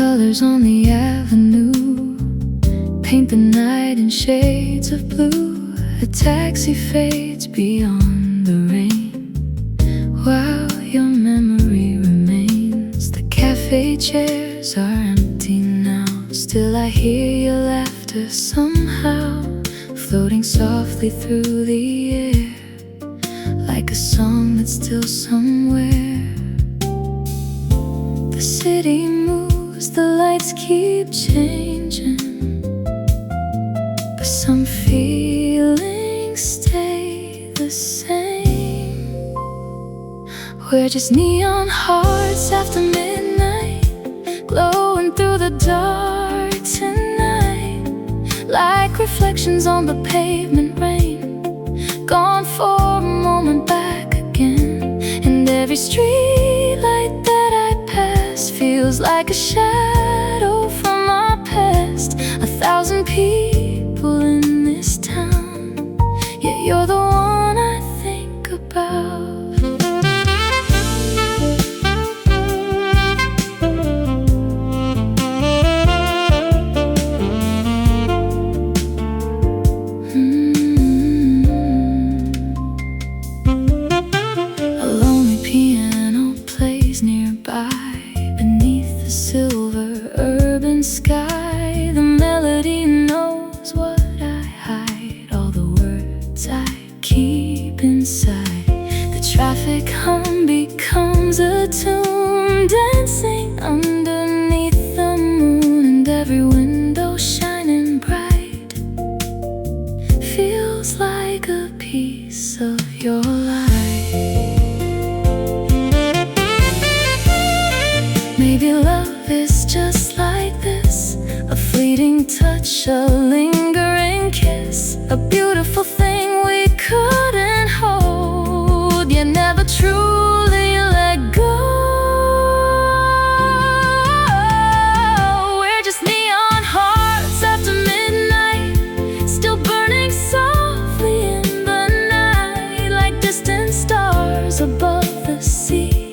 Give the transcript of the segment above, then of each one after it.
colors on the avenue paint the night in shades of blue. A taxi fades beyond the rain while your memory remains. The cafe chairs are empty now, still I hear your laughter somehow, floating softly through the air, like a song that's still somewhere. The city moves, the lights keep changing, but some feelings stay the same. We're just neon hearts after midnight, glowing through the dark tonight, like reflections on the pavement rain, gone for a moment, back again. And every street light that I pass feels like a shadow from our past. 1,000 people in this town, yet you're the one I think about. Sky, the melody knows what I hide, all the words I keep inside. The traffic hum becomes a tune, dancing underneath the moon, and every window shining bright feels like a piece of your life. Maybe love is just like this, a fleeting touch, a lingering kiss, a beautiful thing we couldn't hold, yet never truly let go. We're just neon hearts after midnight, still burning softly in the night, like distant stars above the sea.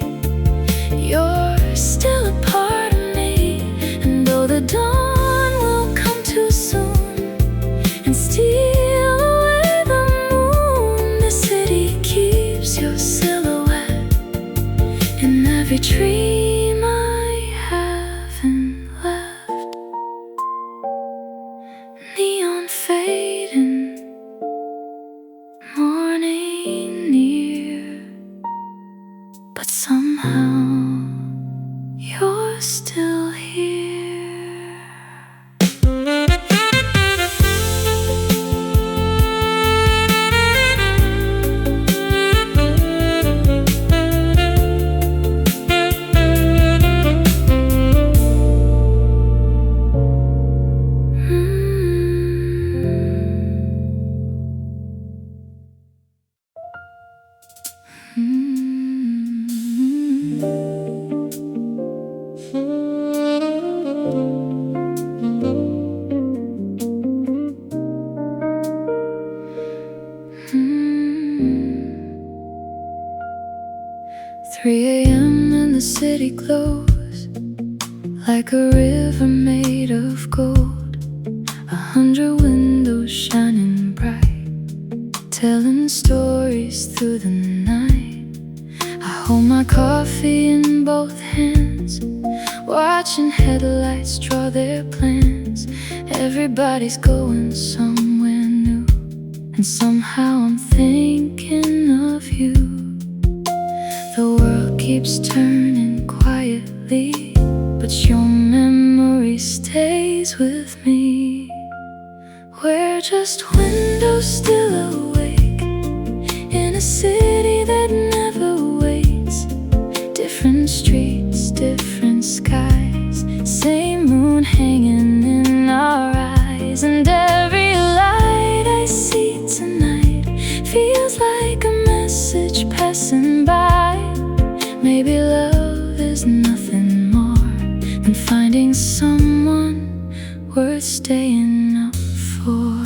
You're still a part of me, and though the dawn will come too soon and steal away the moon, the city keeps your silhouette in every dream I haven't left. Neon fading, morning near, but somehow you're still here. And the city glows like a river made of gold. 100 windows shining bright, telling stories through the night. I hold my coffee in both hands, watching headlights draw their plans. Everybody's going somewhere new, and somehow I'm thinking of you. The world keeps turning quietly, but your memory stays with me. We're just windows still awake in a city that never waits. Different streets, different skies, same moon hanging in our eyes. And every light I see tonight feels like a message passing by. Maybe love is nothing more than finding someone worth staying up for.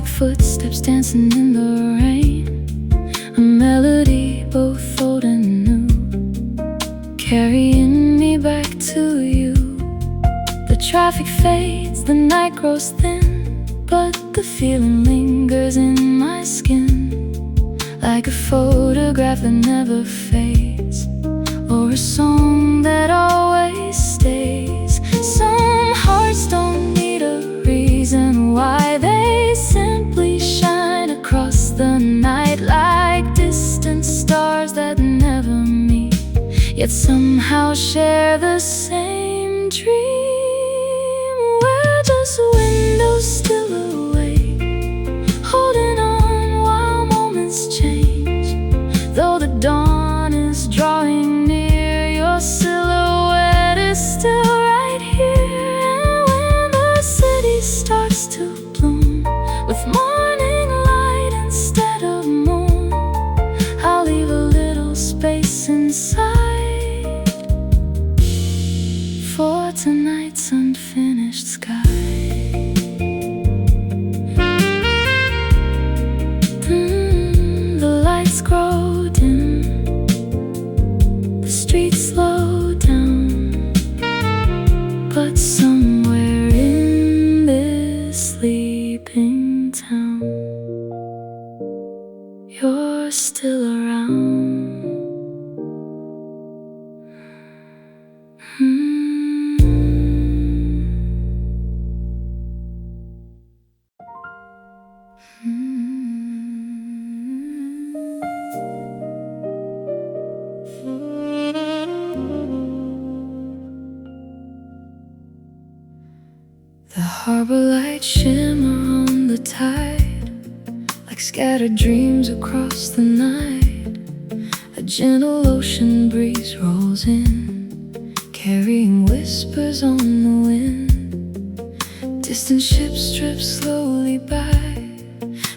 footsteps dancing in the rain. A melody both old and new, carrying me back to you. The traffic fades, the night grows thin, but the feeling lingers in my skin, like a photograph that never fades, or a song that always stays. Some hearts don't need a reason why, they simply shine across the night like distant stars that never meet, yet somehow share the same dream. We're just windows still awake, holding on while moments change. Though the dawn is drawing near, your silhouette is still right here. And when the city starts to bloom with morning light instead of moon, I'll leave a little space inside for tonight's unfinished sky. The lights grow dim, the streets slow down, but somewhere in this sleeping town, you're still around. The harbor lights shimmer on the tide, like scattered dreams across the night. A gentle ocean breeze rolls in, carrying whispers on the wind. Distant ships drift slowly by,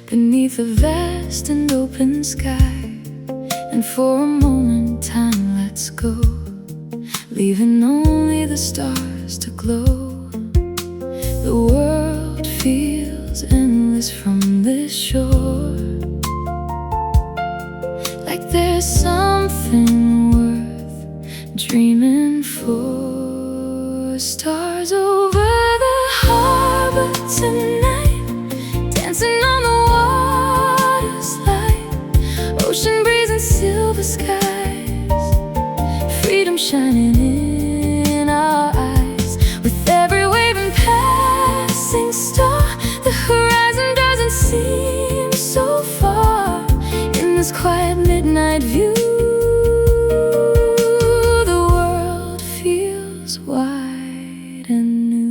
beneath a vast and open sky. And for a moment time lets go, leaving only the stars to glow. The world feels endless from this shore, like there's something worth dreaming for. Stars over the harbor tonight, dancing on the water's light. Ocean breeze and silver skies, freedom shining in our eyes. With every wave and passing star, the horizon doesn't seem so far. In this quiet midnight view, the world feels wide and new.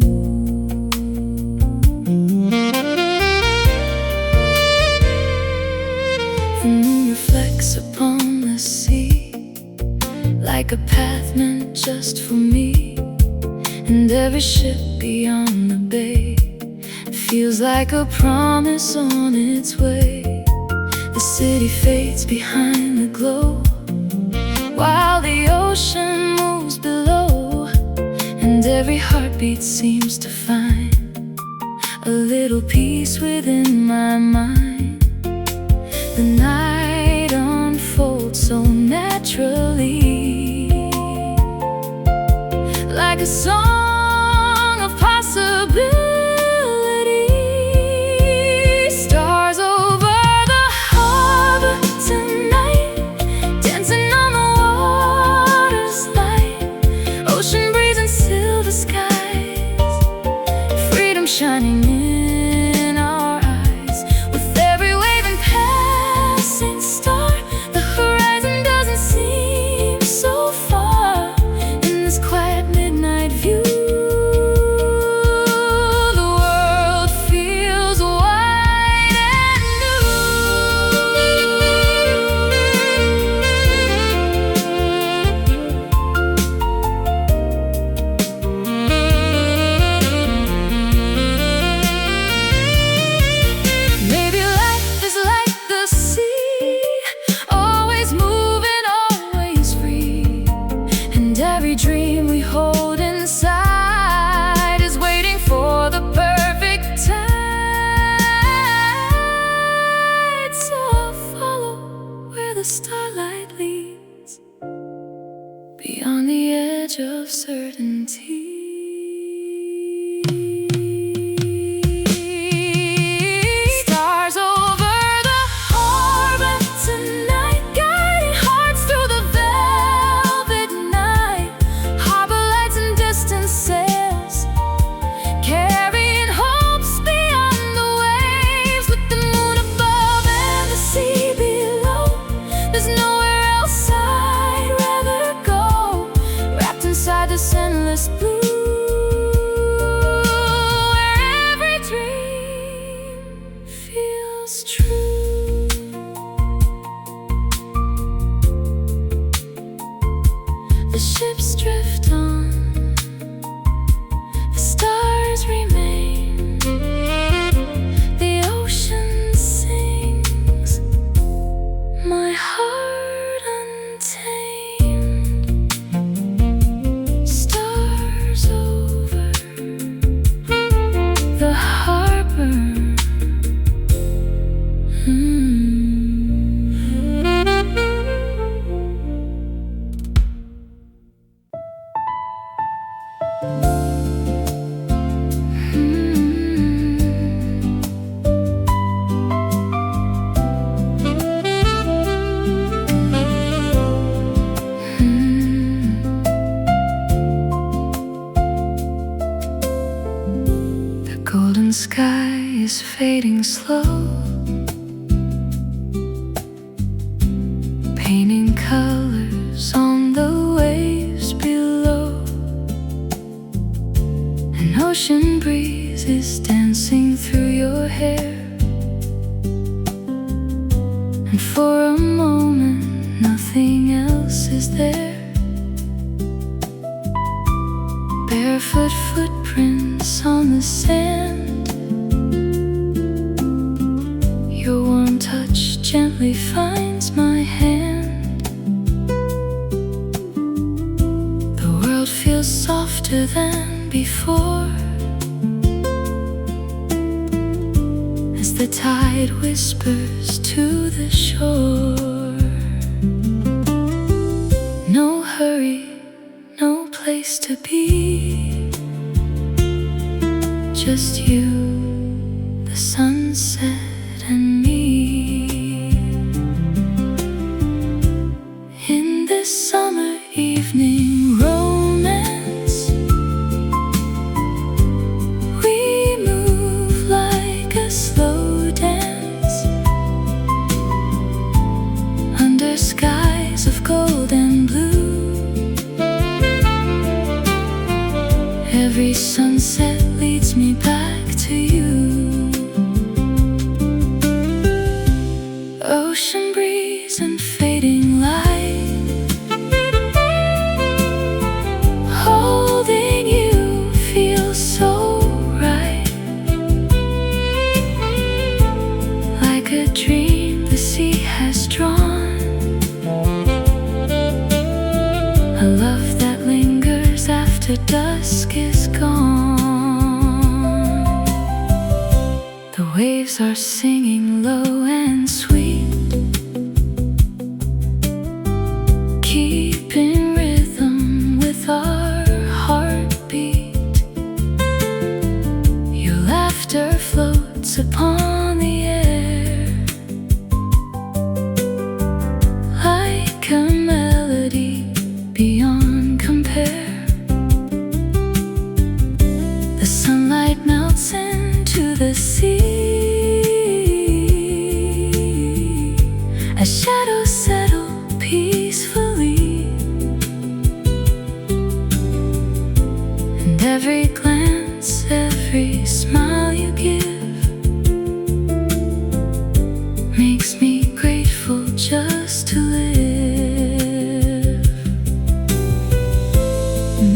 The moon reflects upon the sea, like a path meant just for me. And every ship beyond the bay feels like a promise on its way. The city fades behind the glow, while the ocean moves below. And every heartbeat seems to find a little peace within my mind. The night unfolds so naturally, like a song of possibility. Stars over the harbor tonight, dancing on the water's light. Ocean breeze and silver skies, freedom shining in our eyes. With every wave and passing star, the horizon doesn't seem so far. In this quiet midnight view, the world feels wide and maybe life is like the sea, always moving, always free. And every dream we hold inside is waiting for the perfect time. on the edge of certainty. Stars over the harbor tonight, guiding hearts through the velvet night. Harbor lights and distant sails, carrying hopes beyond the waves. With the moon above and the sea below, there's nowhere else I'd rather go. Wrapped inside this endless blue, where every dream feels true. The ships drift on, the stars remain, the ocean sings, my heart untamed. Stars over the harbor. The golden sky is fading slow, painting colors on the waves below. An ocean breeze is dancing through your hair, and for a moment nothing else is there. Barefoot footprints on the sand, your warm touch gently finds my hand. The world feels softer than before, as the tide whispers to the shore. No hurry, no place to be, just you, the sunset, and me. In this summer evening romance, we move like a slow dance under skies of gold and blue. Every sunset leads me back to you. Ocean breeze and fading light, holding you feels so right. Like a dream the sea has drawn, a love that lingers after dusk is gone. The waves are singing low and sweet, keeping rhythm with our heartbeat. Your laughter floats upon the air like a melody beyond compare. The sunlight melts into the sea, as shadows settle peacefully, and every glance, every smile you give makes me grateful just to live.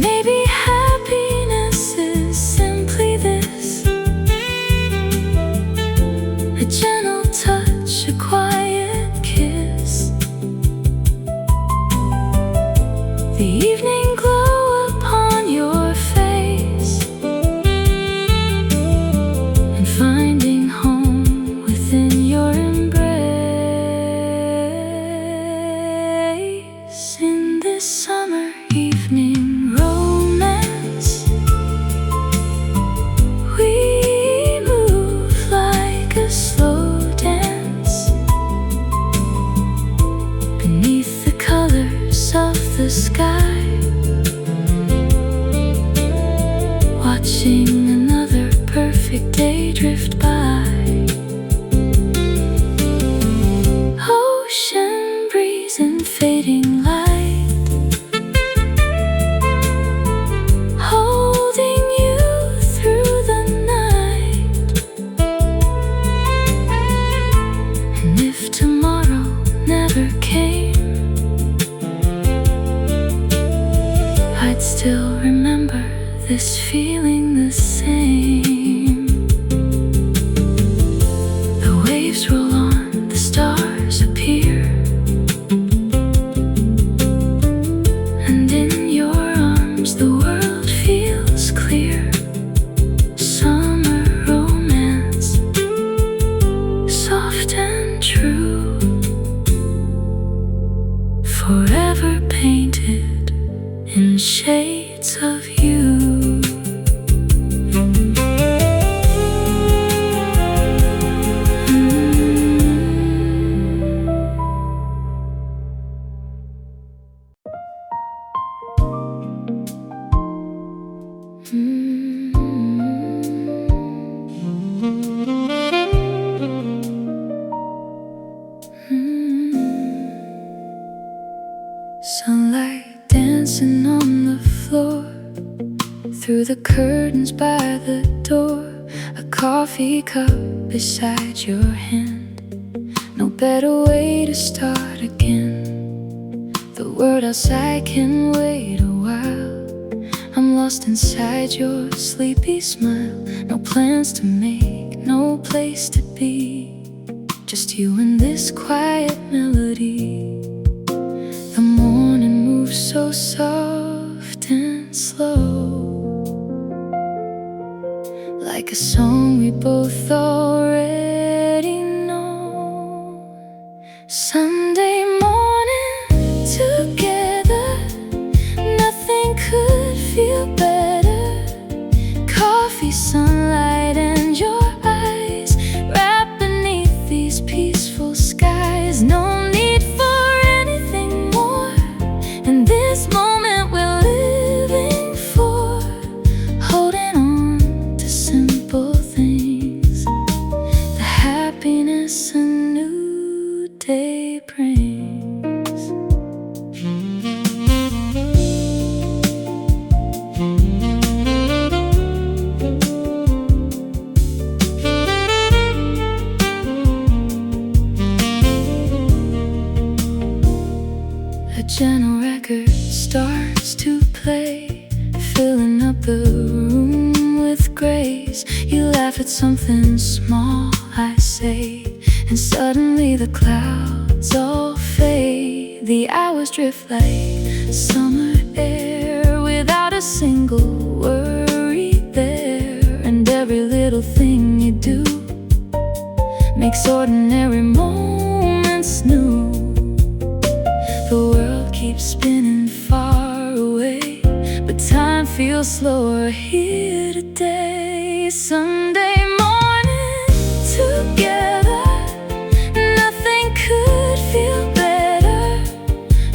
Maybe happiness is simply this, a gentle touch, a quiet kiss, the evening glow upon your face, and finding home within your embrace. In this summer evening watching another perfect day drift by. Ocean breeze and fading light, holding you through the night. And if tomorrow never came, I'd still remember this feeling the same. The waves roll on, the stars appear, and in your arms the world feels clear. Summer romance, soft and true, forever painted in shades of you. Sunlight dancing on the floor, through the curtains by the door. A coffee cup beside your hand, no better way to start again. The world outside can wait a while. I'm lost inside your sleepy smile. No plans to make, no place to be, just you and this quiet melody. The morning moves so soft and slow, like a song we both already know. Sunday morning together, nothing could feel better. Coffee, sunlight, and your eyes wrapped beneath these peaceful skies. No need for anything more in this moment we're living for. Holding on to simple things, the happiness a new day brings. A gentle record starts to play, filling up the room with grace. You laugh at something small I say, and suddenly the clouds all fade. The hours drift like summer air, without a single worry there. And every little thing you do makes ordinary moments new. The world keeps spinning far away, but time feels slower here today. Sunday morning together, nothing could feel better.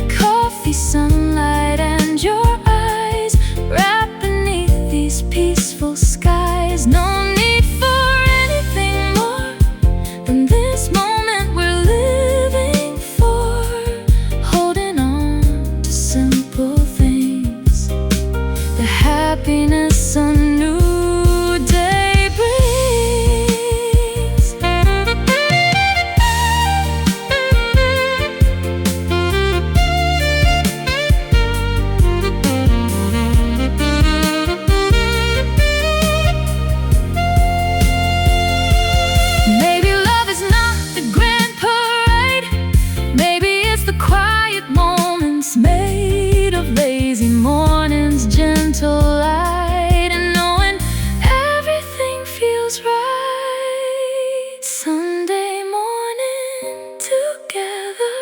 Coffee, sunlight, and your eyes wrapped beneath these peaceful skies. No need for anything more than this moment we're living for. Holding on to simple things, the happiness a new day brings. Maybe love is not the grand parade, maybe it's the quiet moments made of lazy mornings, gentle light, and knowing everything feels right. Sunday morning together,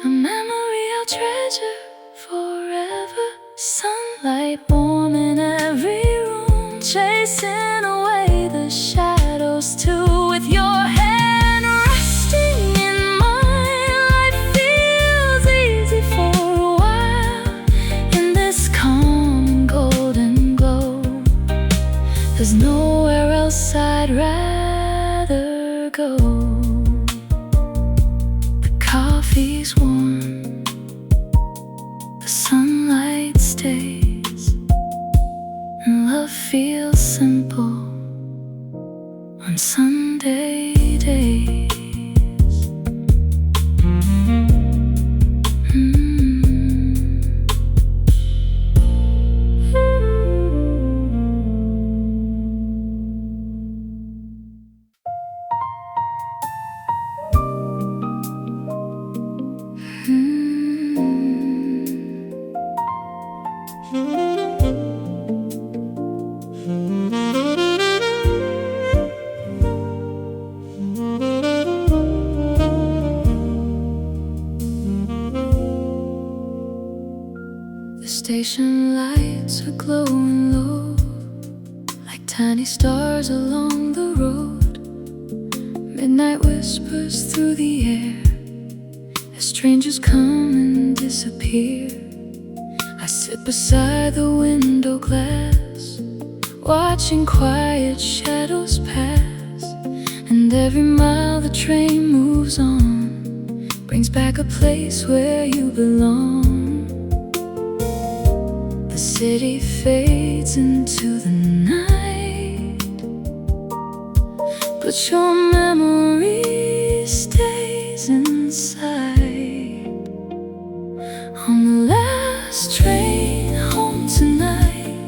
a memory I'll treasure forever. Sunlight warm in every room, chasing away the shadows too. With your hand resting in mine, life feels easy for a while. In this calm golden glow, There's nowhere else I'd rather go. The coffee's warm, the sunlight stays, and love feels simple on Sunday days. Station lights are glowing low, like tiny stars along the road. Midnight whispers through the air as strangers come and disappear. I sit beside the window glass, watching quiet shadows pass. And every mile the train moves on brings back a place where you belong. The city fades into the night, but your memory stays inside. On the last train home tonight,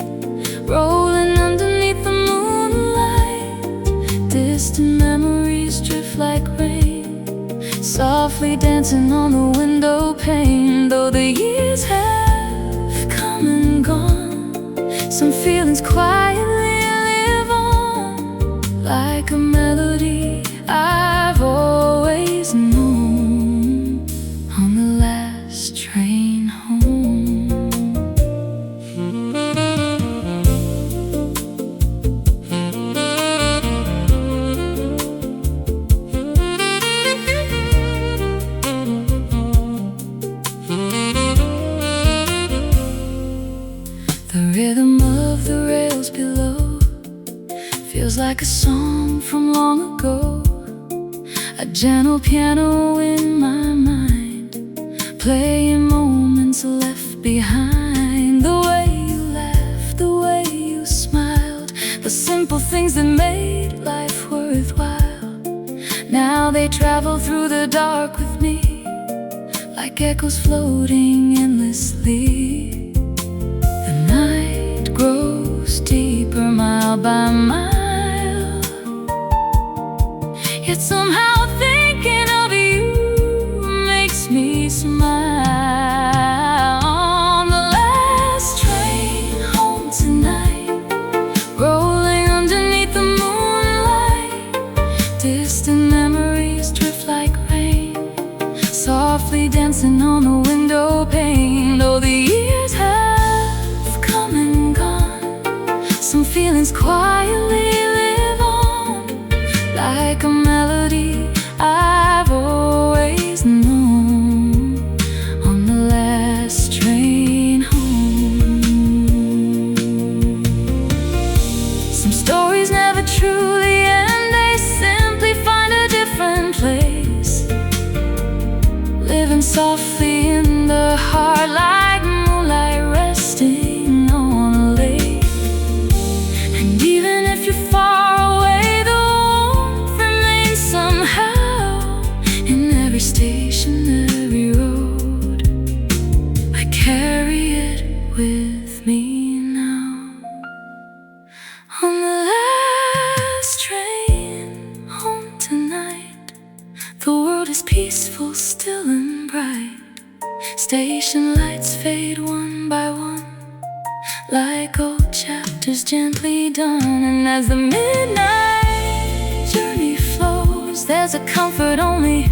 rolling underneath the moonlight, distant memories drift like rain, softly dancing on the window pane. Though the years have come and gone, some feelings quietly live on, like a melody I've always known. On the last train home. The rhythm of the rails below feels like a song from long ago. A gentle piano in my mind, playing moments left behind. The way you laughed, the way you smiled, the simple things that made life worthwhile. Now they travel through the dark with me, like echoes floating endlessly. Grows deeper mile by mile, yet somehow thinking of you makes me smile. On the last train home tonight, rolling underneath the moonlight, distant memories drift like rain, softly dancing on the window pane. Though the years have some feelings quietly live on, like a melody I've always known. On the last train home. Some stories never truly end, they simply find a different place, living softly in the heart, like moonlight resting on a lake. Far away, the warmth remains somehow in every station, every road. I carry it with me now. On the last train home tonight, the world is peaceful, still and bright. Station lights fade one by one, like old chapters gently done. And as the midnight journey flows, there's a comfort only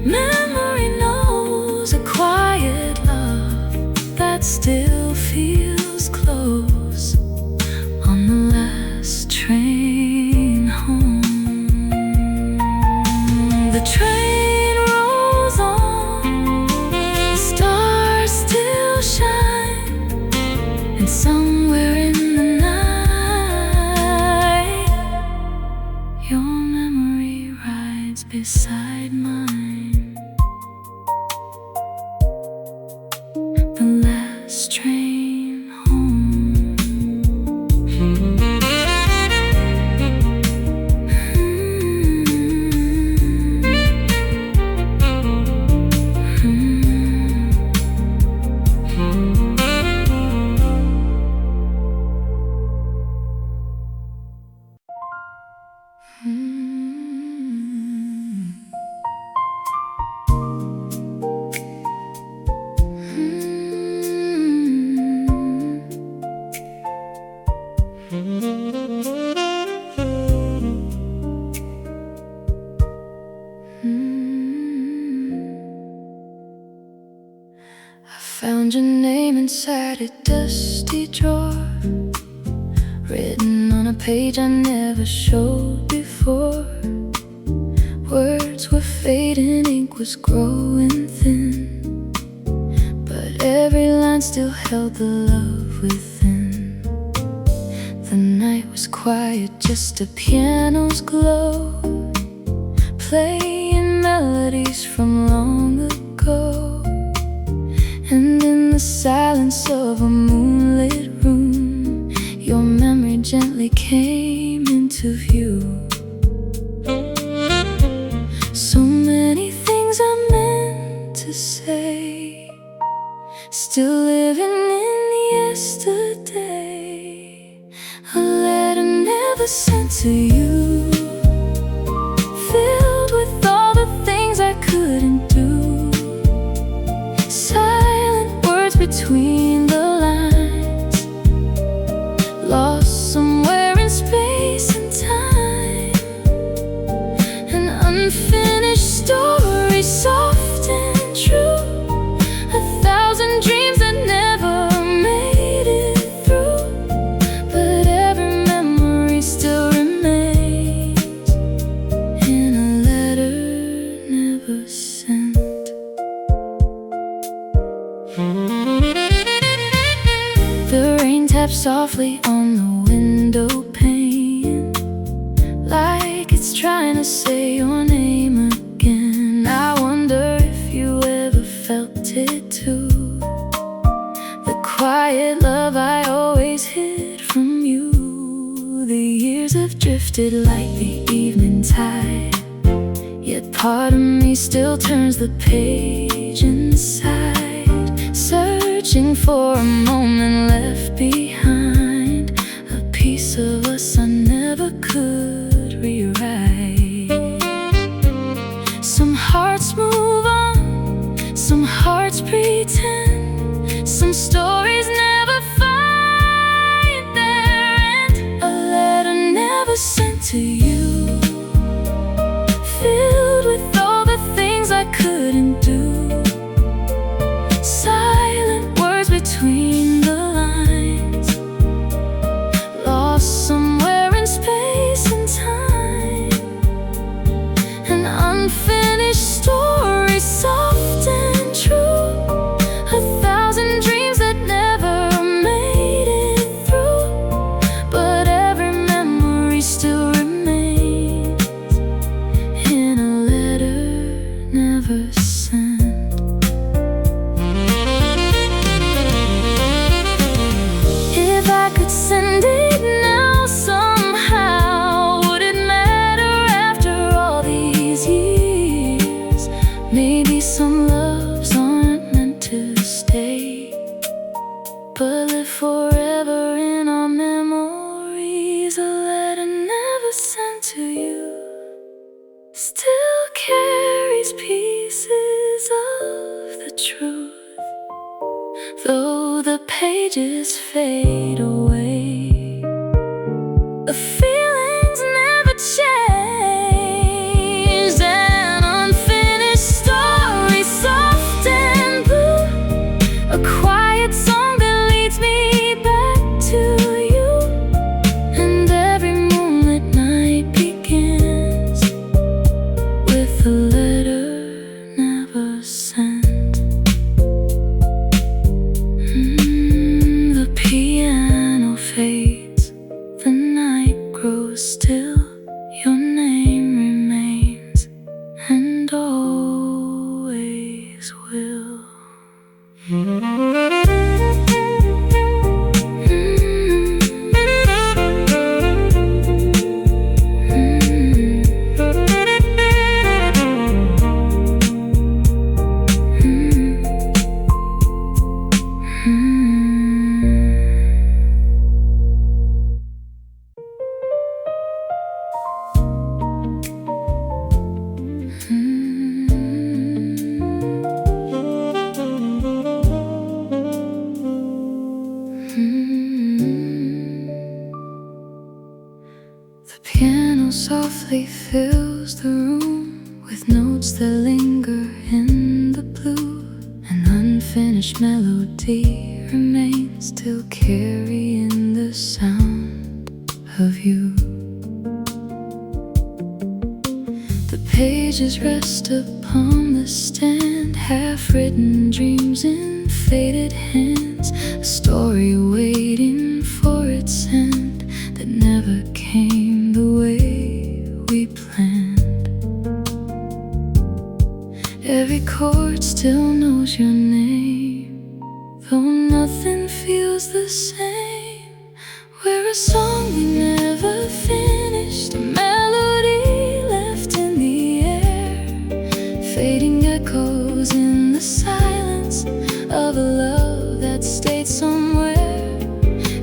memory knows, a quiet love that still feels close. On the last train home. The train rolls on, the stars still shine, and somewhere in the night beside mine. The last train home. I found your name inside a dusty drawer, written on a page I never showed before. Words were fading, ink was growing thin, but every line still held the love within. The night was quiet, just a piano's glow, playing melodies from long ago. And in the silence of a moonlit room, your memory gently came into view. So many things I meant to say, still living in yesterday. A letter never sent to you, filled with all the things I couldn't do. Between the lines, lost somewhere in space and time. An unfinished story, soft and true. 1,000 dreams that never made it through, but every memory still remains in a letter never sent. The rain taps softly on the window pane, like it's trying to say your name again. I wonder if you ever felt it too, the quiet love I always hid from you. The years have drifted like the evening tide, yet part of me still turns the page inside, searching for a moment left behind, a piece of us I never could rewrite. Some hearts move on, some hearts pretend, some stories never find their end. A letter never sent to you, filled with all the things I couldn't do. Between the lines, lost somewhere in space and time. An unfinished story, soft and true. 1,000 dreams that never made it through, but every memory still remains in a letter never sent. Send it now somehow. Would it matter after all these years? Maybe some loves aren't meant to stay, but live forever in our memories. A letter never sent to you still carries pieces of the truth, though the pages fade away. The feelings never changed, an unfinished story, soft and blue. A quiet song that leads me back to you, and every moonlit night begins with a letter never sent. The piano softly fills the room with notes that linger in the blue. An unfinished melody remains, still carrying the sound of you. The pages rest upon the stand, half-written dreams in faded hands, a story waiting for its end that never came the way we planned. Every chord still knows your name, though nothing feels the same. We're a song we never finished, a melody left in the air, fading echoes in the silence of a love that stayed somewhere.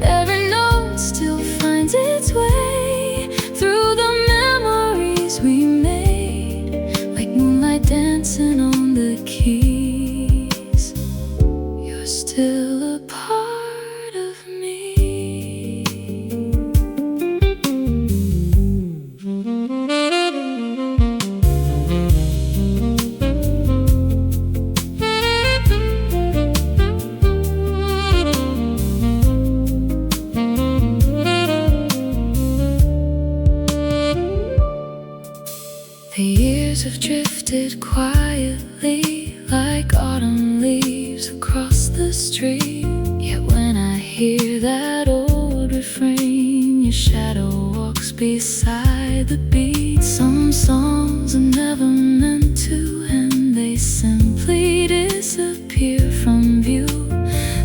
Every note still finds its way through the memories we made, like moonlight dancing on the keys. You're still a part of me. The years have drifted quietly like autumn leaves across the street. Yet when I hear that old refrain, your shadow walks beside the beat. Some songs are never meant to end, they simply disappear from view,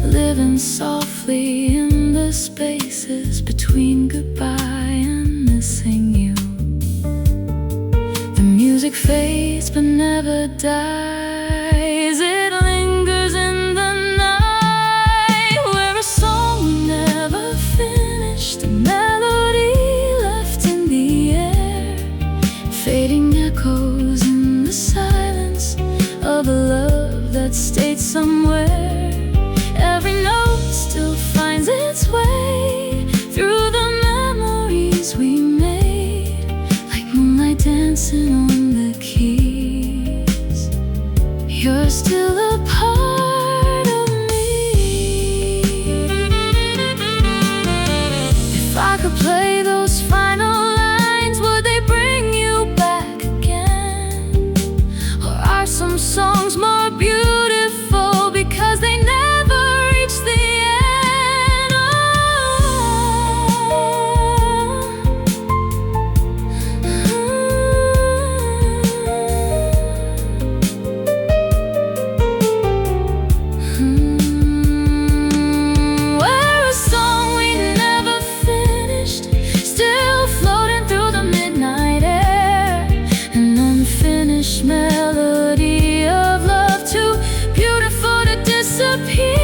living softly in the spaces between goodbye and missing you. Music fades but never dies, it lingers in the night. We're a song we never finished, a melody left in the air, fading echoes in the silence of a love that stayed somewhere. Every note still finds its way through the memories we made, like moonlight dancing on the keys. You're still a part of me. If I could play those final lines, would they bring you back again? Or are some songs more beautiful because they never reach the end? We're a song we never finished, still floating through the midnight air, an unfinished melody of love too beautiful to disappear.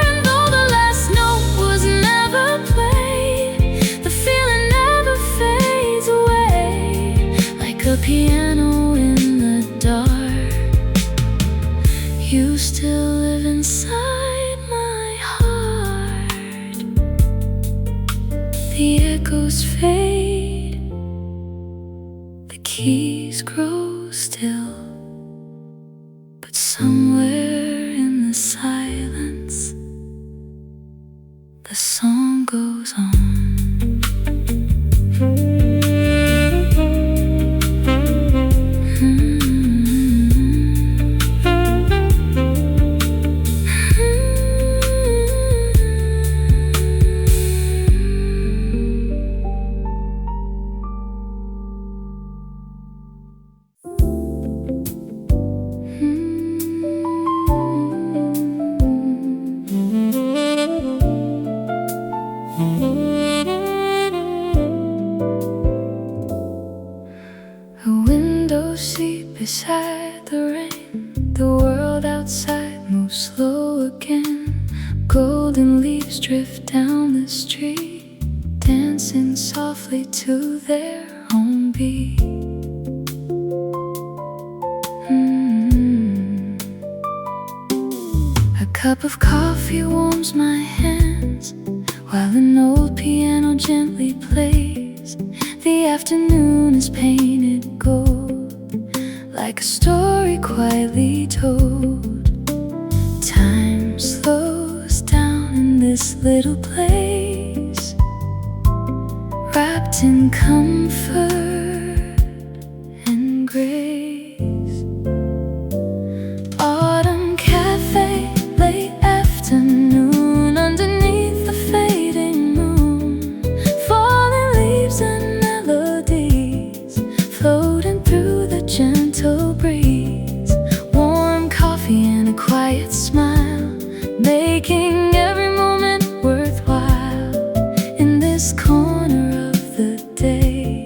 And though the last note was never played, the feeling never fades away, like a piano in the dark. You still live inside my heart. The echoes fade, the keys grow still, but somewhere in the silence, the song goes on. A window seat beside the rain, the world outside moves slow again. Golden leaves drift down the street, dancing softly to their own beat. A cup of coffee warms my hands, while an old piano gently plays. The afternoon in comfort and grace. Autumn cafe, late afternoon, underneath the fading moon. Falling leaves and melodies floating through the gentle breeze. Warm coffee and a quiet smile, making every moment worthwhile. In this corner of the day,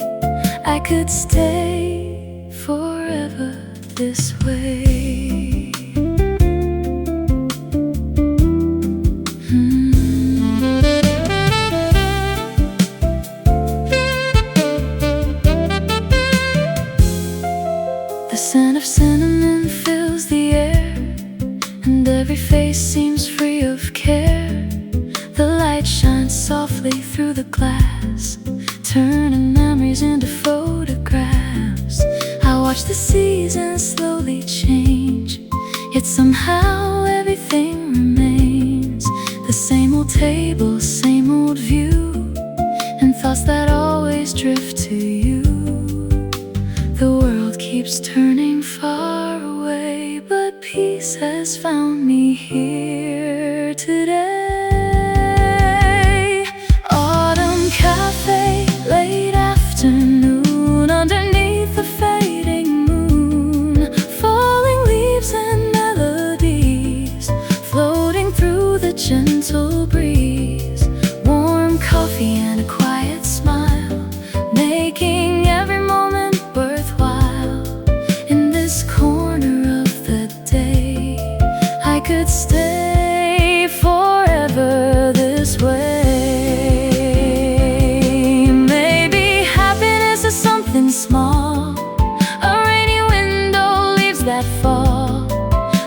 I could stay forever this way. The scent of cinnamon fills the air, and every face seems free of care. The light shines softly through the glass, turning memories into photographs. I watch the seasons slowly change, yet somehow everything remains. The same old table, same old view, and thoughts that always drift to you. The world keeps turning far away, but peace has found me here today. Autumn cafe, late afternoon, underneath the fading moon. Falling leaves and melodies floating through the gentle breeze. Warm coffee and a quiet smile, making every moment worthwhile. In this corner of the day, I could stay forever this way. Maybe happiness is something small, a rainy window, leaves that fall,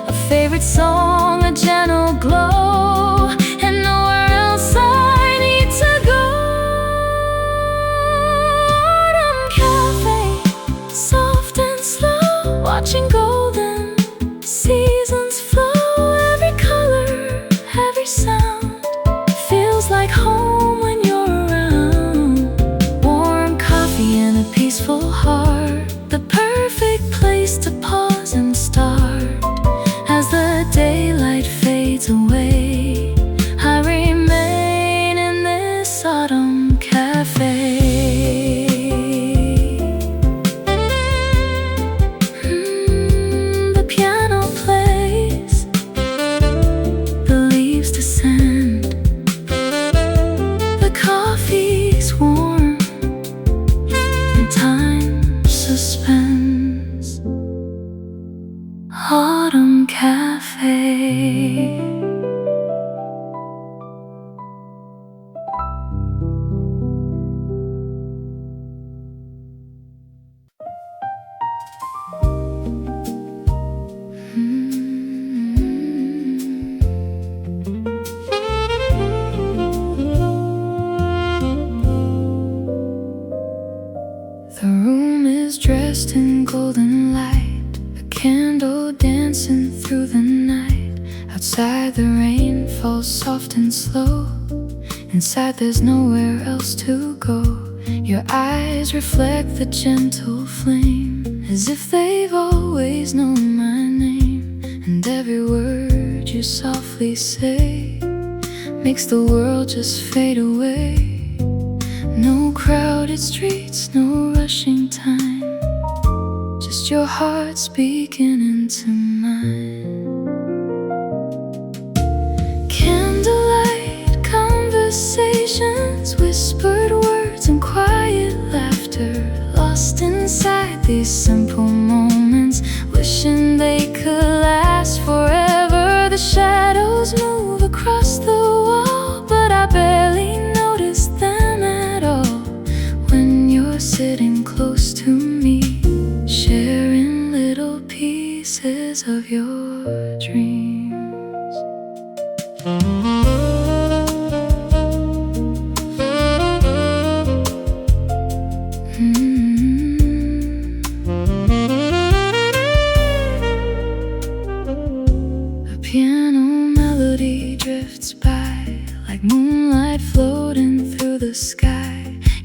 a favorite song, a gentle glow, and nowhere else I need to go. Autumn cafe, soft and slow, watching golden seasons flow. Every color, every sound feels like home when you're around. Warm coffee and a peaceful heart, the perfect place to pause and start. As the daylight fades away, I remain in this autumn cafe. The piano plays, the leaves descend, the coffee's warm, and time suspends. Autumn cafe. The room is dressed in golden light, a candle dancing through the night. Outside the rain falls soft and slow, inside there's nowhere else to go. Your eyes reflect the gentle flame, as if they've always known my name. And every word you softly say makes the world just fade away. No crowded streets, no rushing time, just your heart speaking into mine. Candlelight conversations, whispered words and quiet laughter, lost inside these simple moments, wishing they could last forever. The shadows move across the wall, but I barely notice them at all. When you're sitting close to me, sharing little pieces of your dreams.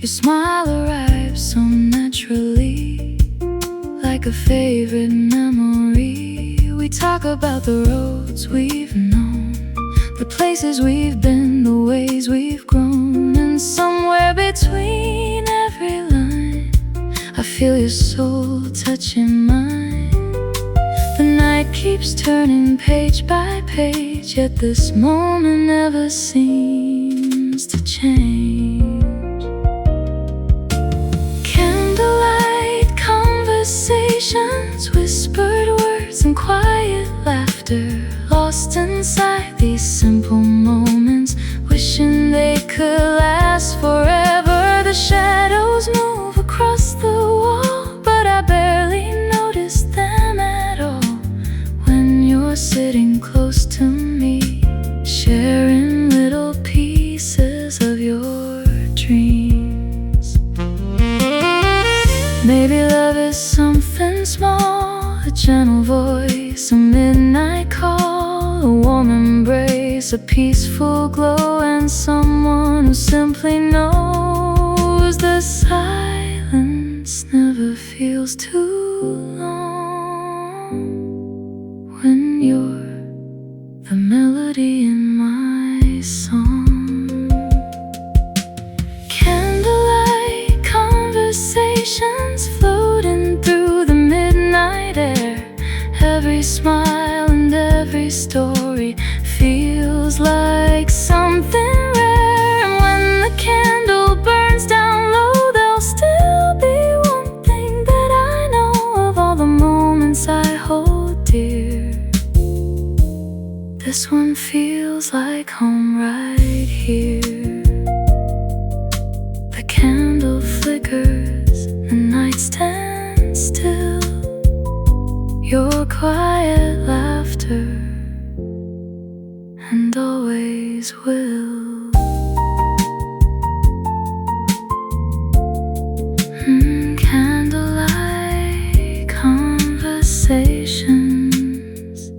Your smile arrives so naturally, like a favorite memory. We talk about the roads we've known, the places we've been, the ways we've grown. And somewhere between every line, I feel your soul touching mine. The night keeps turning page by page, yet this moment never seems to change. Candlelight conversations, whispered words and quiet laughter, lost inside these simple moments, wishing they could last forever. The shadows move across the wall, but I barely notice them at all. When you're sitting close to me, sharing little pieces of your dreams. Maybe love is something small, a gentle voice, a midnight call, a warm embrace, a peaceful glow, and someone who simply knows. The silence never feels too long when you're the melody in my song. Candlelight conversations floating through the midnight air. Every smile and every story feels like something rare. And when the candle burns down low, there'll still be one thing that I know. Of all the moments I hold dear, this one feels like home right here. The candle flickers, the night stands still. Your quiet laughter, and always will. Candlelight conversations.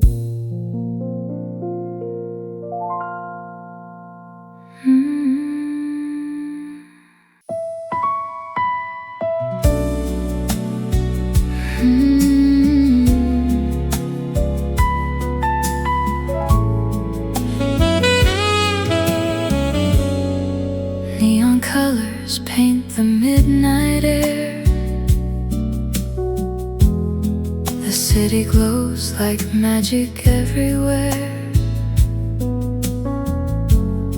Neon colors paint the midnight air. The city glows like magic everywhere.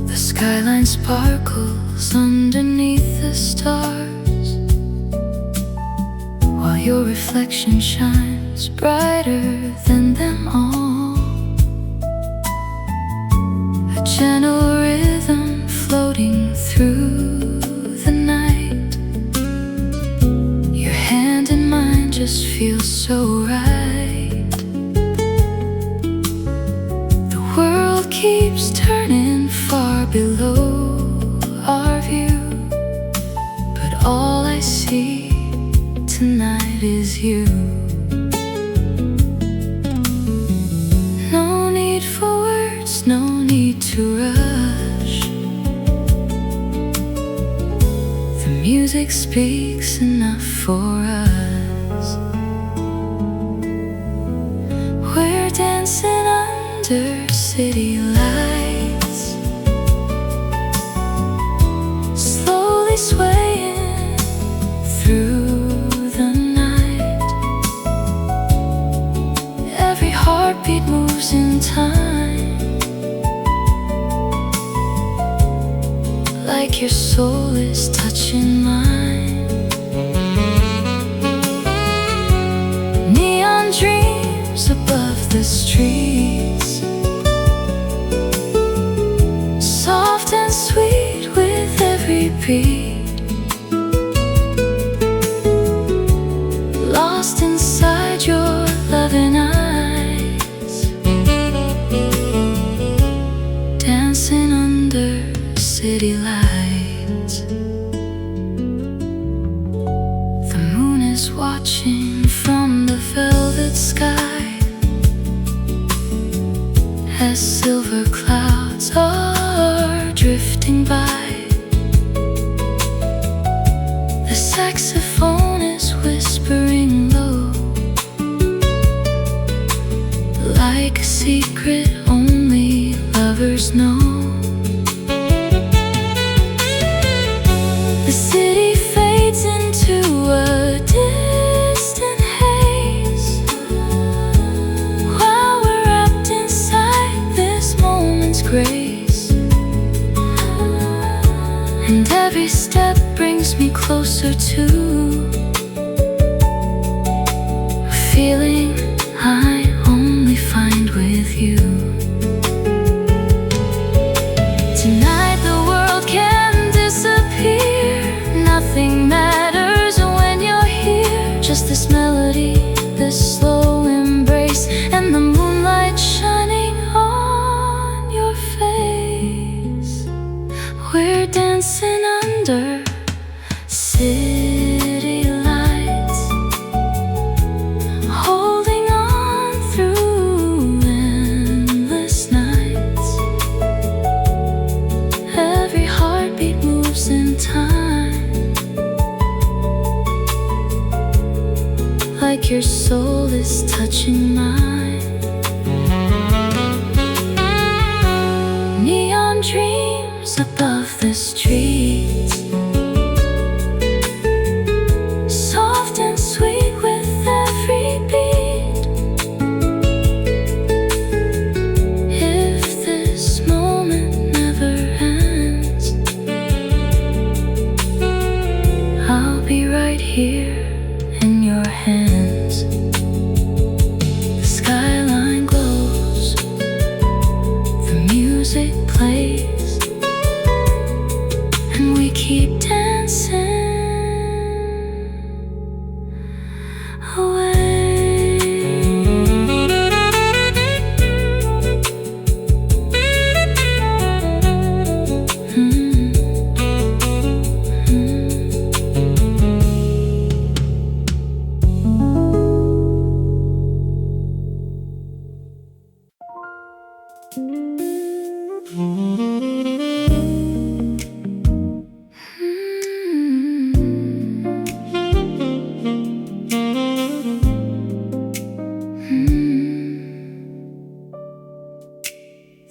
The skyline sparkles underneath the stars, while your reflection shines brighter than them all. A gentle rhythm floating through the night. Your hand in mine just feels so right. The world keeps turning far below our view, but all I see tonight is you. No need for words, no need to rush. The music speaks enough for us. We're dancing under city lights, slowly swaying through the night. Every heartbeat moves in time, like your soul is touching mine. Neon dreams above the streets, soft and sweet with every beat. Lost inside your loving eyes, dancing under city lights. The moon is watching from the velvet sky, as silver clouds are drifting by. saxophone is whispering low, like a secret only lovers know. The city fades into a distant haze, while we're wrapped inside this moment's grace. And every step brings me closer to a feeling I only find with you. Tonight the world can disappear, nothing matters when you're here. Just this melody, this slow embrace, and the moonlight shining on your face. We're dancing under city lights, holding on through endless nights. Every heartbeat moves in time, like your soul is touching mine. Neon dreams above the streets, soft and sweet with every beat. If this moment never ends, I'll be right here in your hands. The skyline glows, the music plays, and we keep dancing away.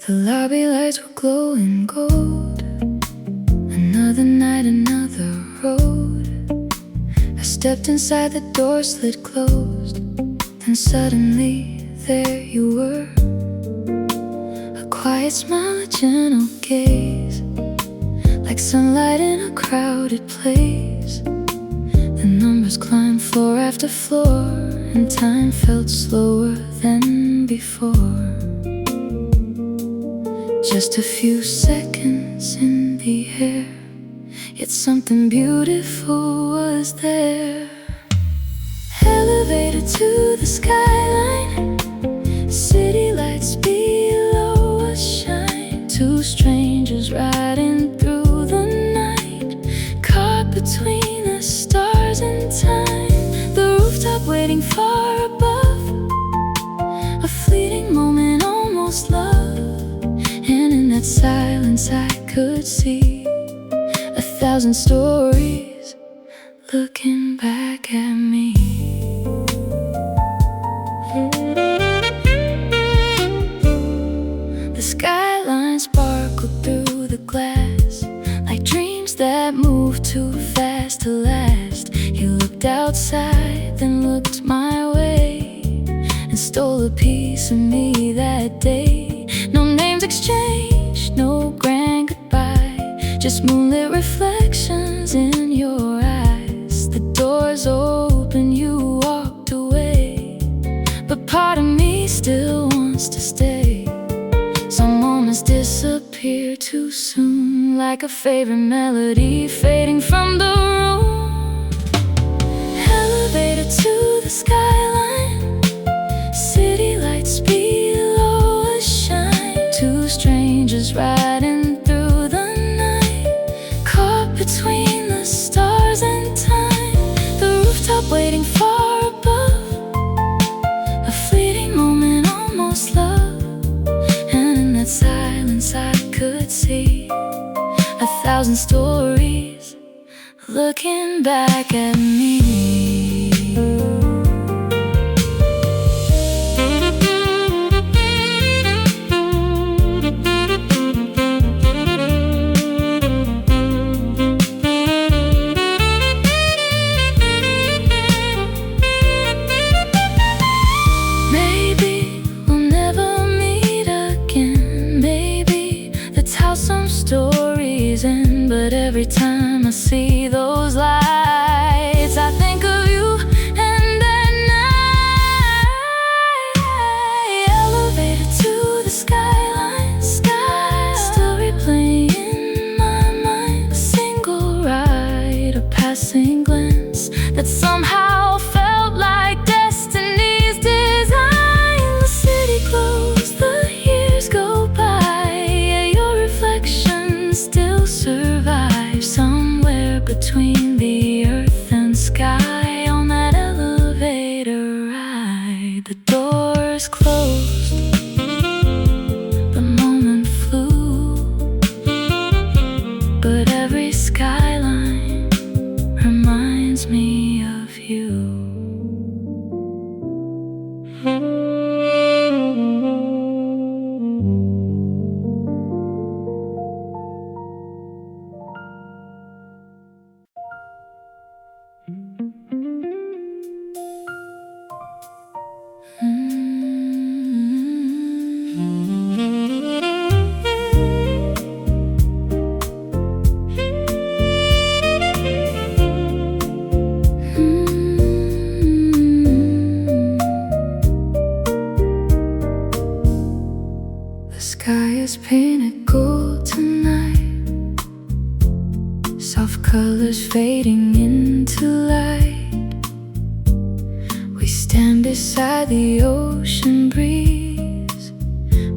The lobby lights were glowing gold. Another night, another road. I stepped inside, the door slid closed. Then suddenly there you were, a quiet smile, a gentle gaze, like sunlight in a crowded place. The numbers climbed floor after floor, and time felt slower than before. Just a few seconds in the air, yet something beautiful was there. Elevated to the skyline, city lights below us shine. Two strangers riding through the night, caught between the stars and time. The rooftop waiting far above, a fleeting moment, almost love. And in that silence I could see 1,000 stories looking back at me. The skyline sparkled through the glass, like dreams that move too fast to last. He looked outside, then looked my way, and stole a piece of me that day. No names exchanged, no grand goodbye, just moonlit reflections in your eyes. The doors open, you walked away, but part of me still wants to stay. Some moments disappear too soon, like a favorite melody fading from the room. Elevated to the skyline, city lights below us shine. Two strangers riding through the night, caught between the stars and time. The rooftop waiting far above, a fleeting moment, almost love. And in that silence I could see 1,000 stories looking back at me. Maybe we'll never meet again. Maybe that's how some stories end. But every time I see those lights, I think of you. And at night, elevator to the skyline, still replaying in my mind. A single ride, a passing glance that somehow felt like destiny's design. The city glows, the years go by, yet your reflection still survives somewhere between the earth and sky. On that elevator ride, the doors closed, the moment flew, but every skyline reminds me of you. The sky is painted gold tonight, soft colors fading into light. We stand beside the ocean breeze,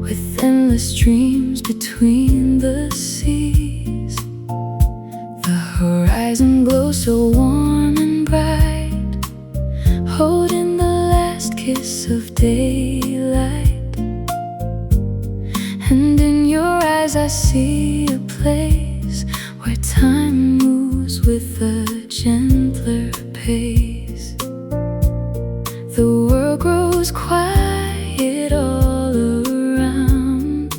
with endless dreams between the seas. The horizon glows so warm and bright, holding the last kiss of daylight. And in your eyes I see a place where time moves with a gentler pace. The world grows quiet all around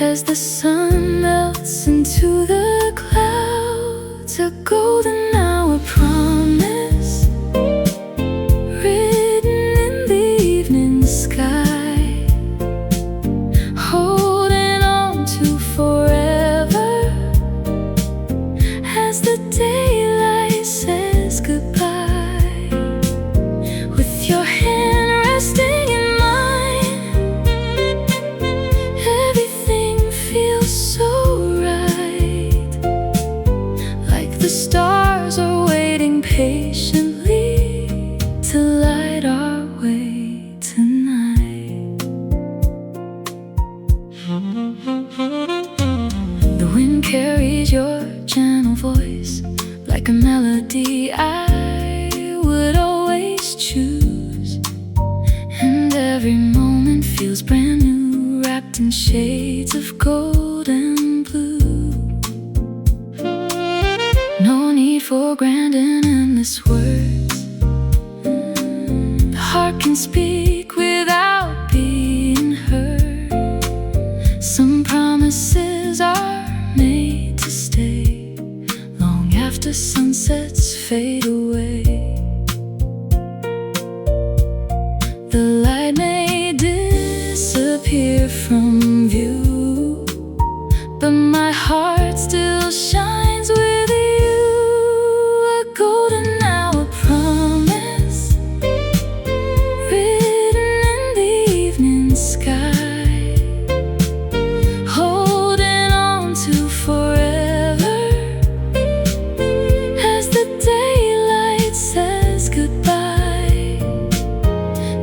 as the sun melts into the clouds. A golden hour promise written in the evening sky, holding on to forever as the daylight says goodbye. With your hand resting in mine, everything feels so right, like the stars are waiting patiently to light our way tonight. The wind carries your gentle voice like a melody I would always choose. And every moment feels brand new, wrapped in shades of gold and blue. No need for grand and endless words. The heart can speak without being heard. Some promises are made to stay long after sunsets fade away. The light may disappear from view, but my heart still shines with you. A golden hour promise written in the evening sky, holding on to forever as the daylight says goodbye.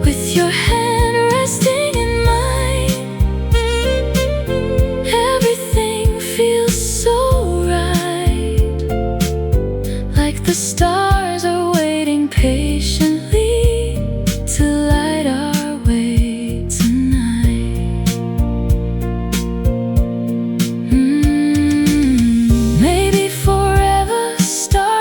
With your hand resting in mine, everything feels so right, like the stars are waiting patiently to light our way tonight. Maybe forever stars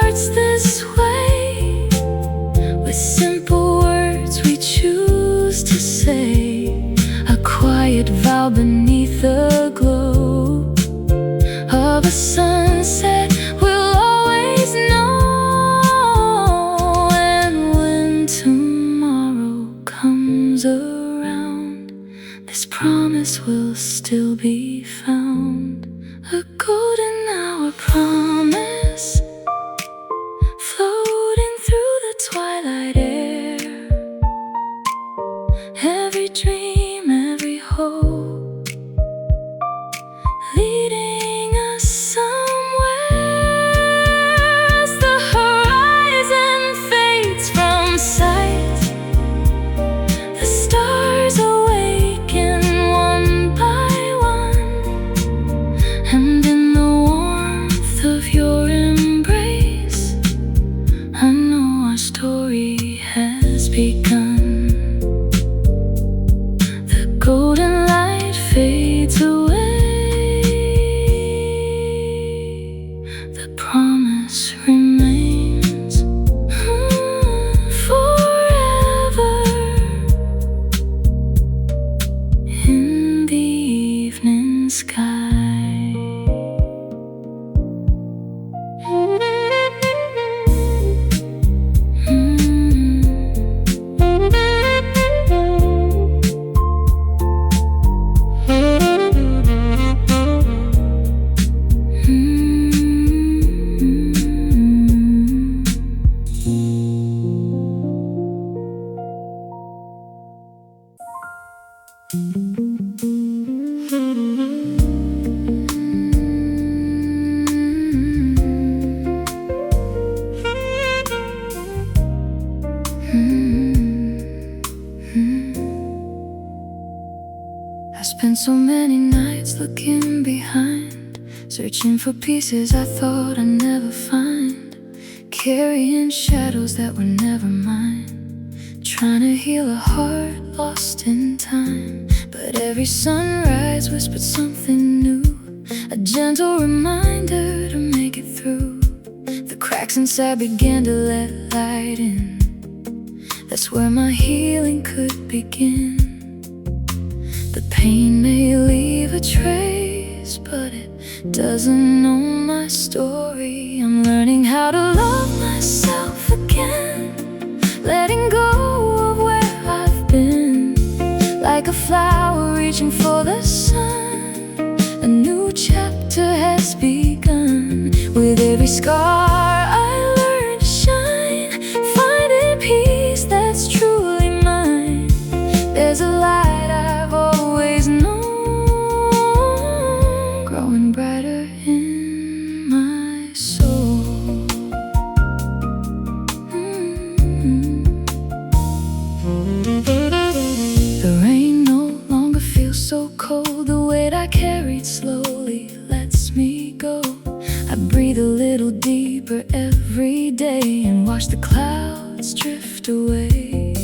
the promise remains forever in the evening sky. I spent so many nights looking behind, searching for pieces I thought I'd never find, carrying shadows that were never mine, trying to heal a heart lost in time. But every sunrise whispered something new, a gentle reminder to make it through. The cracks inside began to let light in. That's where my healing could begin. The pain may leave a trace, but it doesn't know my story. I'm learning how to love myself again, letting go of where I've been. Like a flower reaching for the sun, a new chapter has begun. With every scar I learn to shine, finding peace that's truly mine. There's a light I've always known, growing brighter in my soul. The rain no longer feels so cold. The weight I carried slowly lets me go. I breathe a little deeper every day and watch the clouds drift away.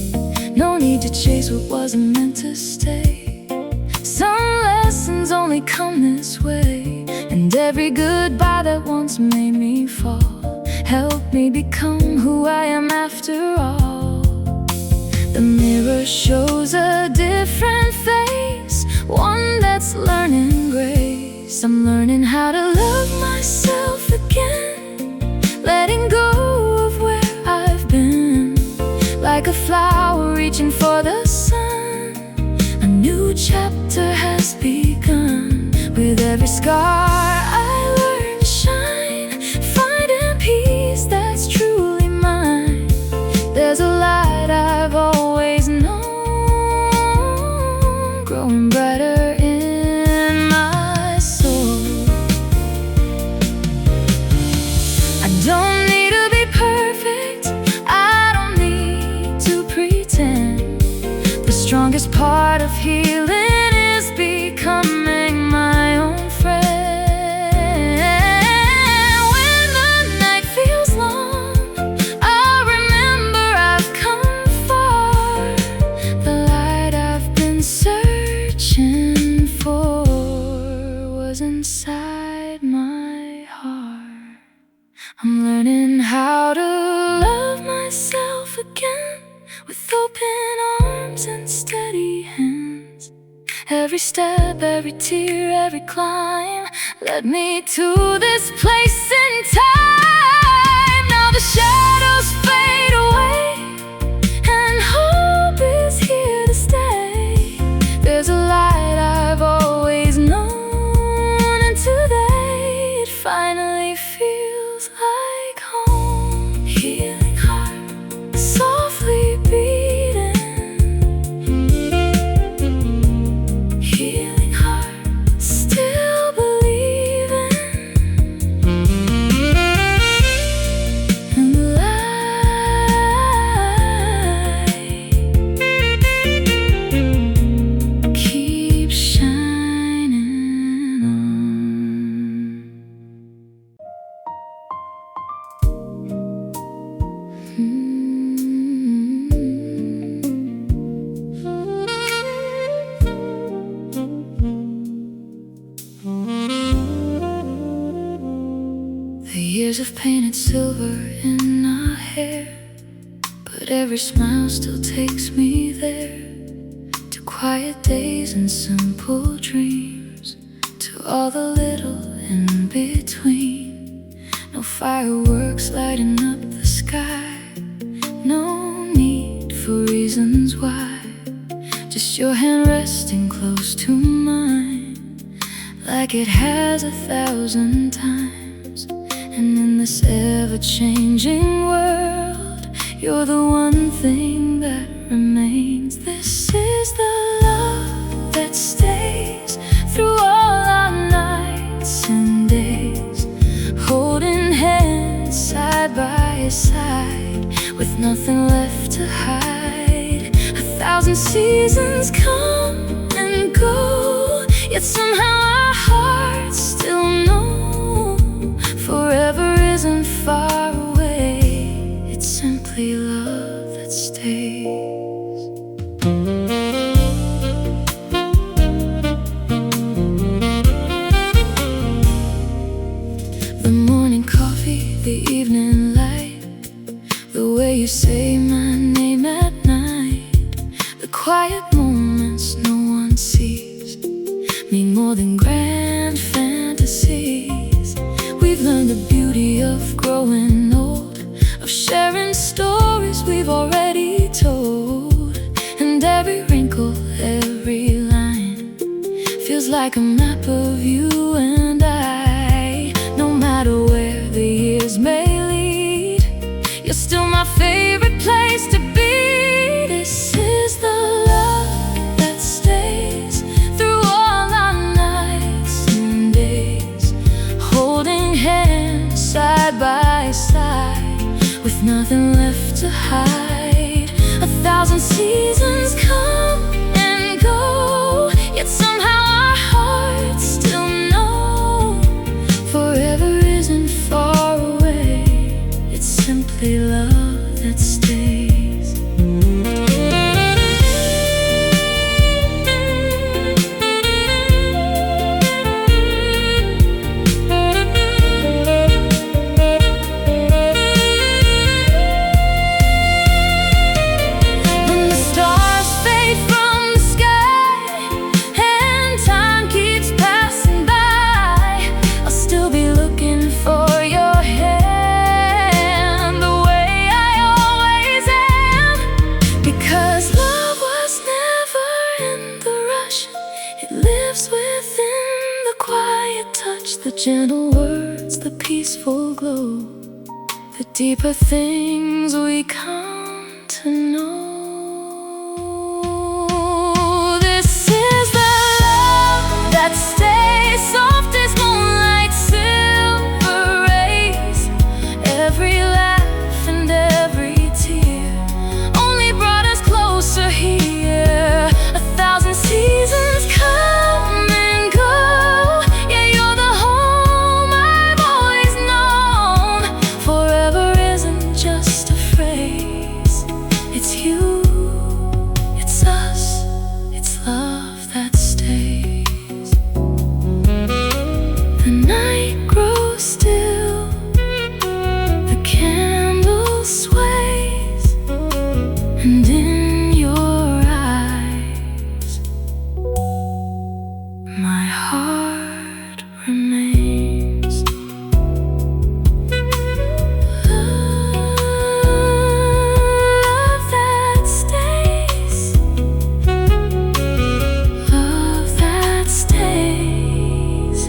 No need to chase what wasn't meant to stay. Some lessons only come this way, and every goodbye that once made me fall helped me become who I am after all. The mirror shows a different face, one that's learning grace. I'm learning how to love myself again, letting go of where I've been. Like a flower reaching for the sun, a new chapter has begun. With every scar I learn to shine, finding peace that's truly mine. There's a light I've always known, growing brighter in my soul. I don't need to be perfect, I don't need to pretend. The strongest part of healing is becoming my own friend. When the night feels long, I'll remember I've come far. The light I've been searching for was inside my heart. I'm learning how to love myself again, with open arms and steady hands. Every step, every tear, every climb led me to this place in time. Now the shadows fade away, and hope is here to stay. There's a light I've always known, and today it finally feels like home. Healing heart, softly beating. Healing heart, still believing in the light. Keep shining on. years have painted silver in our hair, but every smile still takes me there, to quiet days and simple dreams, to all the little in between. No fireworks lighting up the sky, no need for reasons why, just your hand resting close to mine, like it has 1,000 times. And in this ever-changing world, you're the one thing that remains. This is the love that stays through all our nights and days, holding hands side by side, with nothing left to hide. 1,000 seasons come and go, yet somehow our hearts still know forever isn't far away. It's simply love that stays. The morning coffee, the evening light, the way you say my name at night, the quiet moments no one sees mean more than grand fantasies. We've learned the beauty of growing old, of sharing stories we've already told, and every wrinkle, every line feels like a map of you and I. No matter where the years may lead, you're still my favorite place to be. This is the love that stays through all our nights and days, holding hands side by side, with nothing left to hide. 1,000 seasons come and go, yet somehow our hearts still know forever isn't far away. It's simply love that stays. The gentle words, the peaceful glow, the deeper things we come to know. This is the love that stays, soft as moonlight, silver rays. Every laugh and every tear only brought us closer here. 1,000 seasons come and go, yeah, you're the home I've always known. Forever isn't just a phrase, it's you, it's us, it's love that stays. The night grows still, the candle sways, and in your eyes my heart remains. Love that stays, love that stays.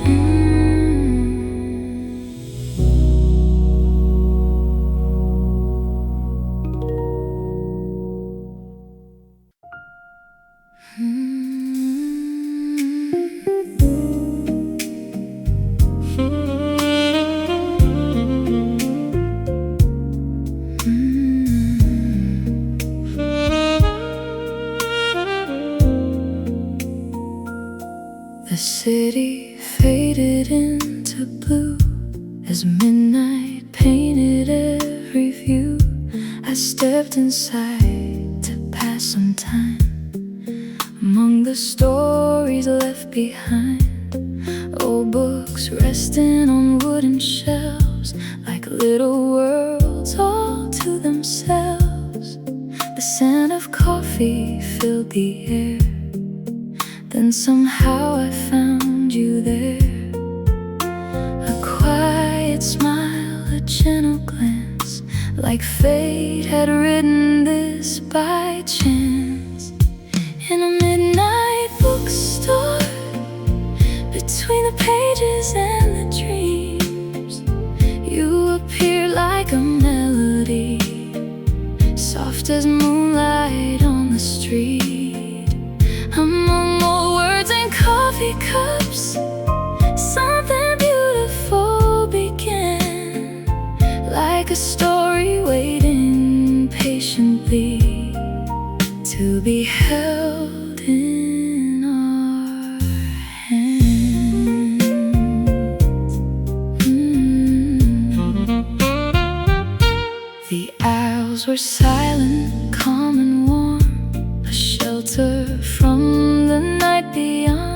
The city faded into blue as midnight painted every view. I stepped inside to pass some time among the stories left behind. Old books resting on wooden shelves, the air. Then somehow I found you there. A quiet smile, a gentle glance, like fate had written this by chance. In a midnight bookstore, between the pages and the dreams, you appear like a melody, soft as moonlight on the street. Among old words and coffee cups, something beautiful began, like a story waiting patiently to be held in our hands. The aisles were silent, calm and warm, a shelter from the night beyond.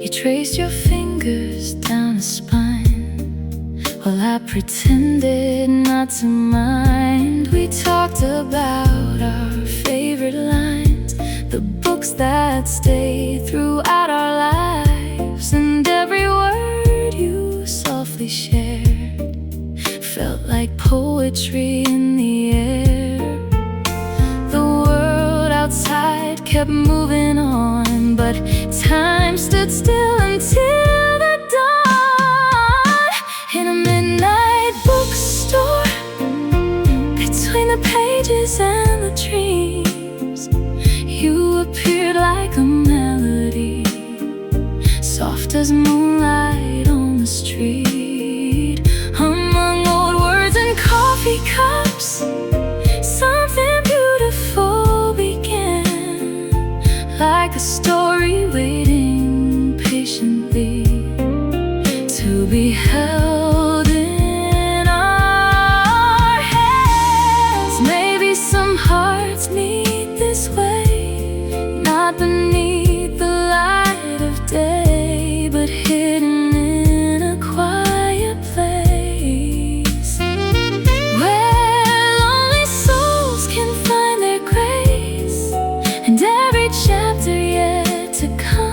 You traced your fingers down a spine, while I pretended not to mind. We talked about our favorite lines, the books that stay throughout our lives, and every word you softly shared felt like poetry in the air. The world outside kept moving on, but time stood still until the dawn. In a midnight bookstore, between the pages and the dreams, you appeared like a melody, soft as moonlight on the street. Among old words and coffee cups, something beautiful began, like a story waiting patiently to be held in our hands. Maybe some hearts meet this way, not beneath the light of day, but hidden in a quiet place, where lonely souls can find their grace, and every chapter yet to come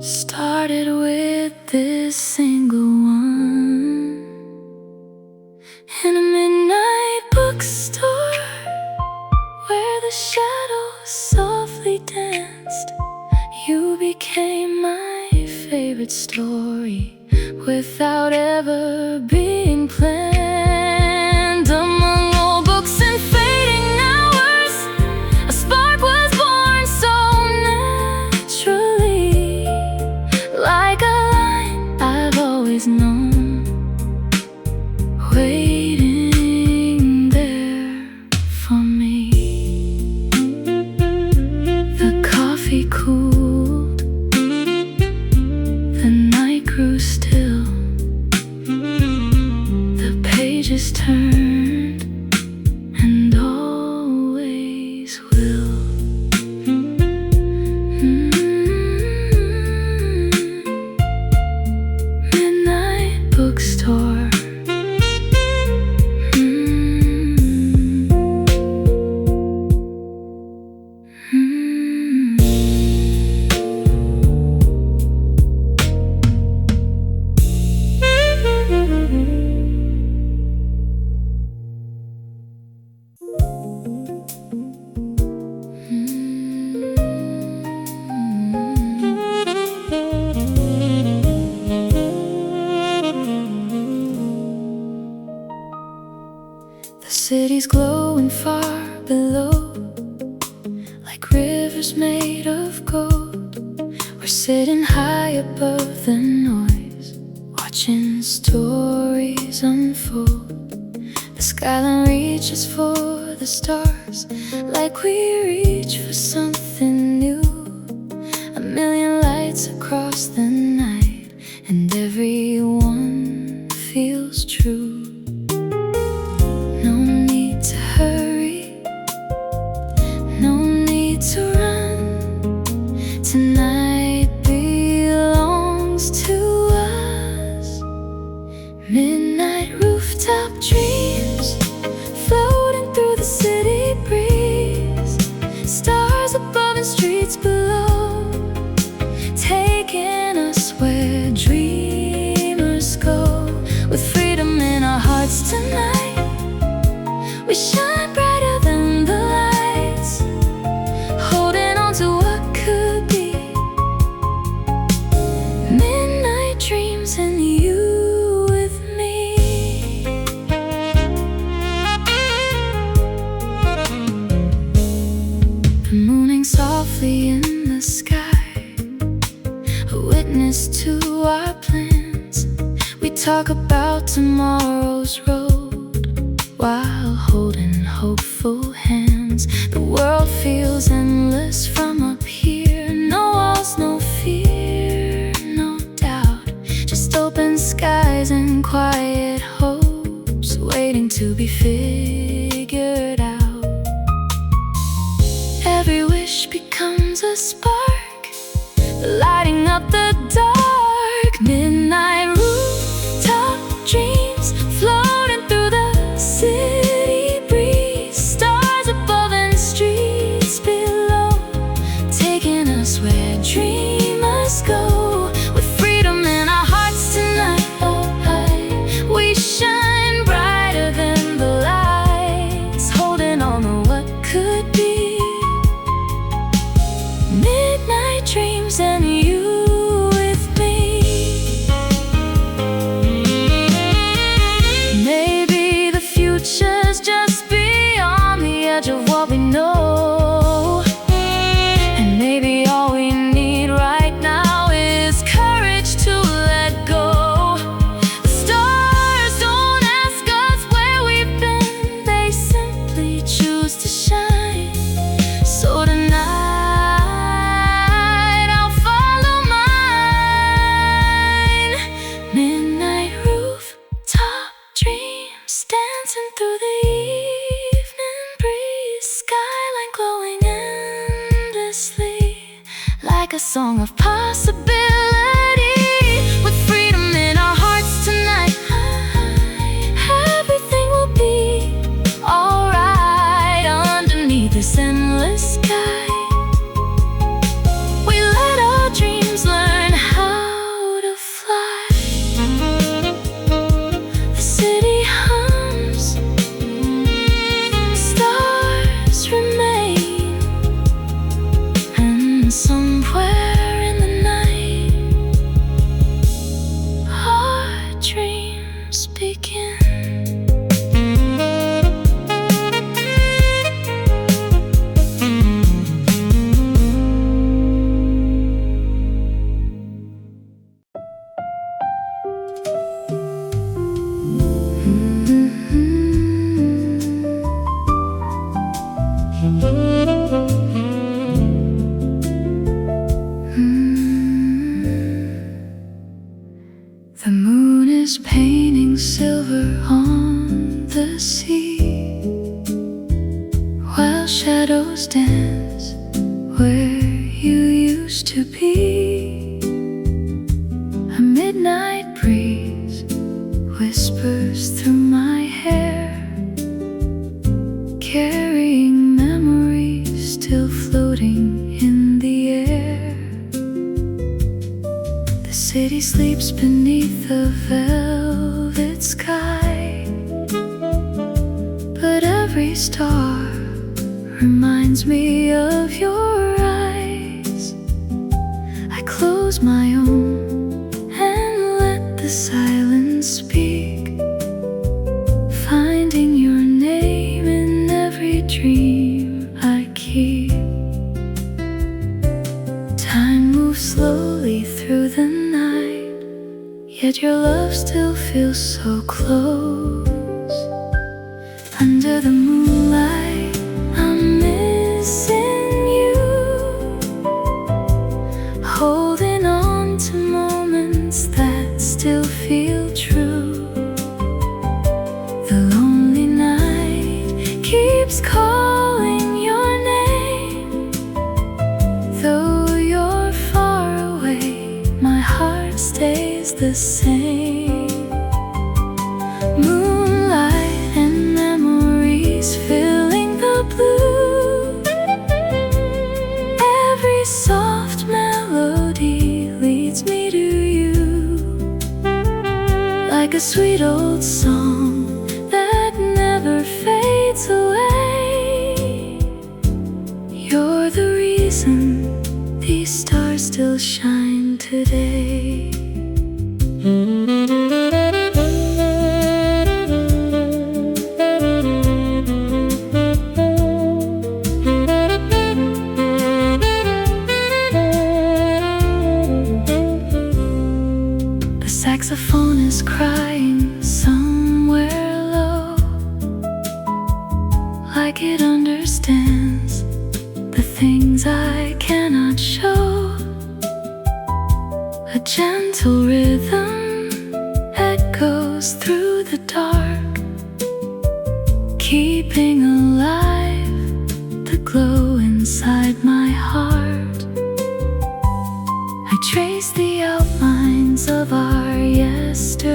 started with this single one. In a midnight bookstore, where the shadows softly danced, you became my favorite story, without ever being planned. Among old books and fading hours, a spark was born so naturally, like a line I've always known, waiting there for me. The coffee cooled, the night grew still, the pages turned, and always will. Midnight bookstore. The city's glowing far below, like rivers made of gold. We're sitting high above the noise, watching stories unfold. The skyline reaches for the stars, like we reach for something new. A million lights across the night, and everyone feels true. No need to hurry, no need to run. Tonight belongs to us. Midnight rooftop dreams, floating through the city breeze. talk about tomorrow's road while holding hopeful hands. The world feels endless from up here. No walls, no fear, no doubt. Just open skies and quiet hopes waiting to be figured out. Every wish becomes a spark, lighting up the dark. Midnight rooftop dreams floating through the city breeze. Stars above and streets below, taking us where dreamers go. With freedom in our hearts tonight, we shine brighter than the lights, holding on to what could be. Midnight dreams and you with me. Maybe the future's just beyond the edge of what we know, and maybe all we need right now is courage to let go. The stars don't ask us where we've been, they simply choose to shine. So tonight I'll follow mine. Midnight rooftop dreams, dancing through the evening breeze. Skyline glowing endlessly, like a song of possibility. With freedom in our hearts tonight, everything will be alright. Underneath this endless sky, we let our dreams learn how to fly. The city hums, stars remain, and somewhere in the night, our dreams begin. The moon is painting silver on the sea, while shadows dance where you used to be. A midnight breeze whispers through my hair, carrying memories still floating in the air. The city sleeps beneath a velvet sky, but every star reminds me of your eyes. I close my own and let the silence speak, finding your name in every dream I keep. Time moves slowly through the night, yet your love still feels so close. Under the moonlight, I'm missing you, holding on to moments that still feel true. The lonely night keeps calling your name. Though you're far away, my heart stays the same. Moonlight and memories filling the blue. Every soft melody leads me to you, like a sweet old song that never fades away. You're the reason these stars still shine today. The saxophone is voice crying somewhere low, like it understands the things I cannot show. A gentle rhythm echoes through the dark, keeping alive the glow inside my heart. I trace the outlines of our yesterdays,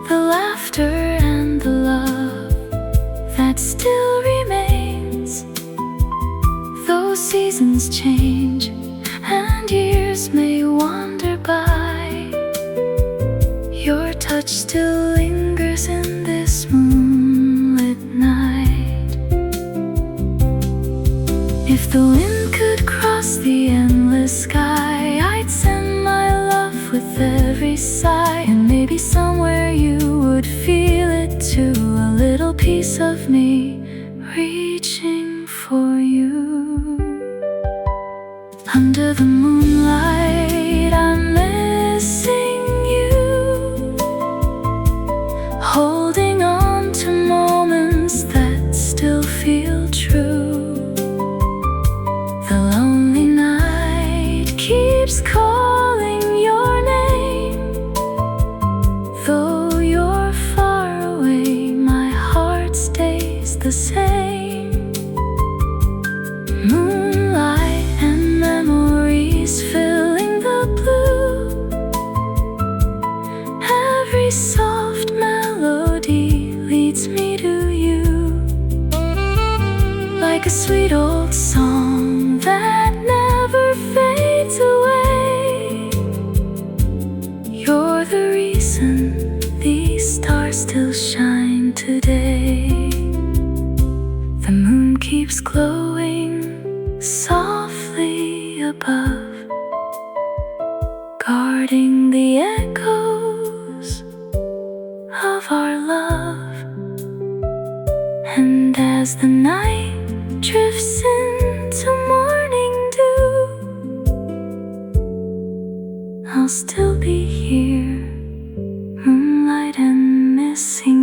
the laughter and the love that still remains. Though seasons change and years may wander by, your touch still lingers in this moonlit night. If the wind could cross the endless sky, I'd send my love with every sigh. And maybe somewhere you would feel it too, a little piece of me reaching for you. Under the moonlight, I'm missing you, holding on to moments that still feel true. The lonely night keeps calling your name. Though you're far away, my heart stays the same. Moonlight and memories filling the blue, every soft melody leads me to you, like a sweet old song that never fades away. You're the reason these stars still shine today. The moon keeps glowing softly above, guarding the echoes of our love. And as the night drifts into morning dew, I'll still be here, moonlight and missing